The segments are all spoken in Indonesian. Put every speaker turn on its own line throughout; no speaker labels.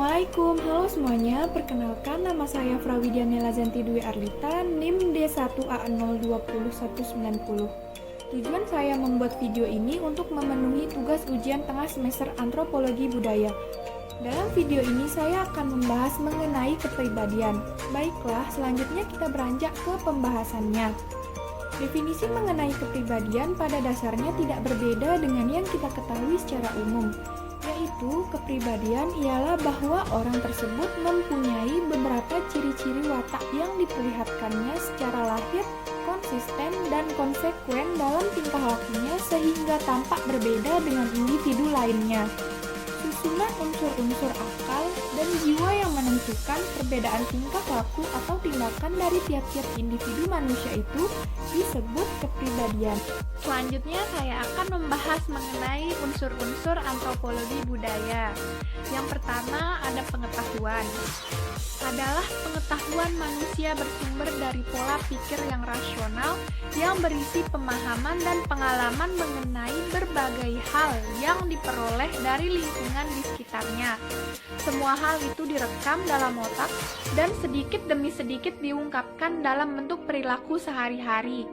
Assalamualaikum, halo semuanya. Perkenalkan, nama saya Frawidiana Lazanti Dwi Arlita, NIM D1A020190. Tujuan saya membuat video ini untuk memenuhi tugas ujian tengah semester Antropologi Budaya. Dalam video ini saya akan membahas mengenai kepribadian. Baiklah, selanjutnya kita beranjak ke pembahasannya. Definisi mengenai kepribadian pada dasarnya tidak berbeda dengan yang kita ketahui secara umum, yaitu kepribadian ialah bahwa orang tersebut mempunyai beberapa ciri-ciri watak yang diperlihatkannya secara lahir, konsisten, dan konsekuen dalam tingkah lakunya sehingga tampak berbeda dengan individu lainnya. Susunan unsur-unsur akal dan jiwa yang menentukan perbedaan tingkah laku atau tindakan dari tiap-tiap individu manusia itu disebut kepribadian. Selanjutnya saya akan membahas mengenai unsur-unsur antropologi budaya. Yang pertama ada pengetahuan. Adalah pengetahuan manusia bersumber dari pola pikir yang rasional yang berisi pemahaman dan pengalaman mengenai berbagai hal yang diperoleh dari lingkungan di sekitarnya. Semua hal itu direkam dalam otak dan sedikit demi sedikit diungkapkan dalam bentuk perilaku sehari-hari.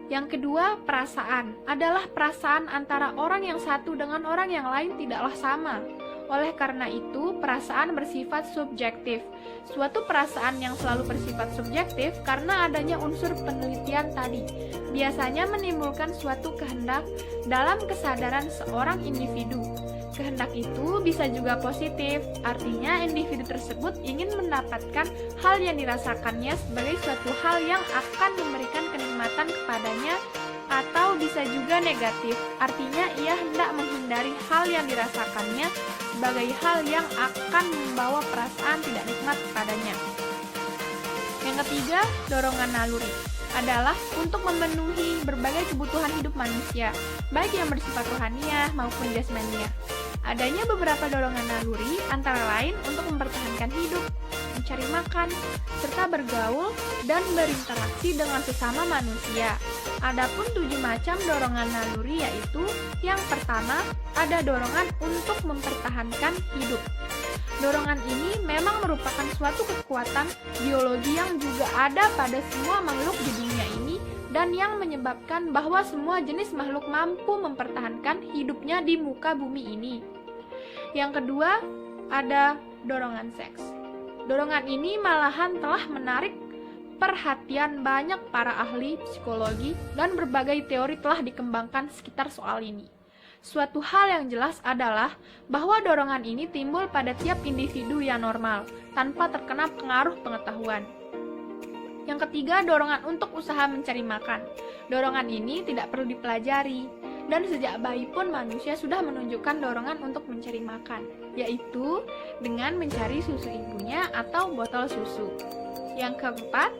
Yang kedua, perasaan. Adalah perasaan antara orang yang satu dengan orang yang lain tidaklah sama. Oleh karena itu, perasaan bersifat subjektif. Suatu perasaan yang selalu bersifat subjektif karena adanya unsur penelitian tadi, biasanya menimbulkan suatu kehendak dalam kesadaran seorang individu. Kehendak itu bisa juga positif, artinya individu tersebut ingin mendapatkan hal yang dirasakannya sebagai suatu hal yang akan memberikan kenikmatan kepadanya, atau bisa juga negatif, artinya ia hendak menghindari hal yang dirasakannya sebagai hal yang akan membawa perasaan tidak nikmat kepadanya. Yang ketiga, dorongan naluri adalah untuk memenuhi berbagai kebutuhan hidup manusia, baik yang bersifat rohaniah maupun jasmaniah. Adanya beberapa dorongan naluri antara lain untuk mempertahankan hidup, mencari makan, serta bergaul dan berinteraksi dengan sesama manusia. Adapun 7 macam dorongan naluri yaitu: yang pertama, ada dorongan untuk mempertahankan hidup. Dorongan ini memang merupakan suatu kekuatan biologi yang juga ada pada semua makhluk di dunia ini dan yang menyebabkan bahwa semua jenis makhluk mampu mempertahankan hidupnya di muka bumi ini. Yang kedua, ada dorongan seks. Dorongan ini malahan telah menarik perhatian banyak para ahli psikologi dan berbagai teori telah dikembangkan sekitar soal ini. Suatu hal yang jelas adalah bahwa dorongan ini timbul pada tiap individu yang normal, tanpa terkena pengaruh pengetahuan. Yang ketiga, dorongan untuk usaha mencari makan. Dorongan ini tidak perlu dipelajari, dan sejak bayi pun manusia sudah menunjukkan dorongan untuk mencari makan, yaitu dengan mencari susu ibunya atau botol susu. Yang keempat,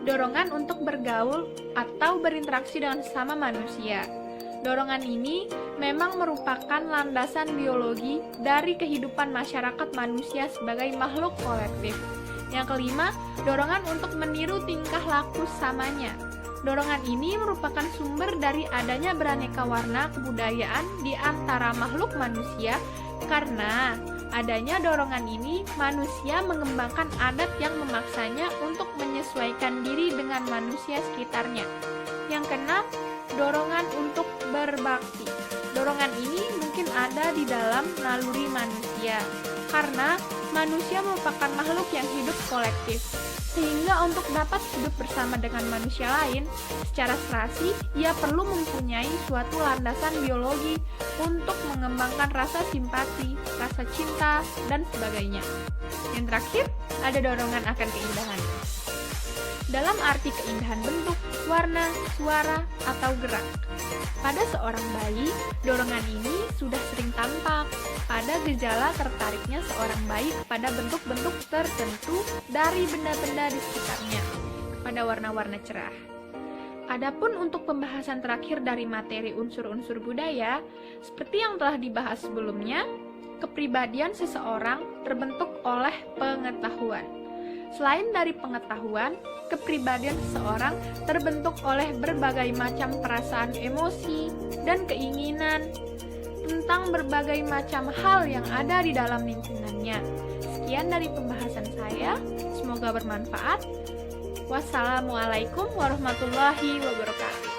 dorongan untuk bergaul atau berinteraksi dengan sesama manusia. Dorongan ini memang merupakan landasan biologi dari kehidupan masyarakat manusia sebagai makhluk kolektif. Yang kelima, dorongan untuk meniru tingkah laku sesamanya. Dorongan ini merupakan sumber dari adanya beraneka warna kebudayaan di antara makhluk manusia. Karena adanya dorongan ini, manusia mengembangkan adat yang memaksanya untuk menyesuaikan diri dengan manusia sekitarnya. Yang keenam, dorongan untuk berbakti. Dorongan ini mungkin ada di dalam naluri manusia, karena manusia merupakan makhluk yang hidup kolektif, sehingga untuk dapat hidup bersama dengan manusia lain secara serasi, ia perlu mempunyai suatu landasan biologi untuk mengembangkan rasa simpati, rasa cinta, dan sebagainya. Yang terakhir, ada dorongan akan keindahan. Dalam arti keindahan bentuk, warna, suara, atau gerak. Pada seorang bayi, dorongan ini sudah sering tampak pada gejala tertariknya seorang bayi kepada bentuk-bentuk tertentu dari benda-benda di sekitarnya, kepada warna-warna cerah. Adapun untuk pembahasan terakhir dari materi unsur-unsur budaya, seperti yang telah dibahas sebelumnya, kepribadian seseorang terbentuk oleh pengetahuan. Selain dari pengetahuan, kepribadian seseorang terbentuk oleh berbagai macam perasaan emosi dan keinginan. tentang berbagai macam hal yang ada di dalam lingkungannya. Sekian dari pembahasan saya, semoga bermanfaat. Wassalamualaikum warahmatullahi wabarakatuh.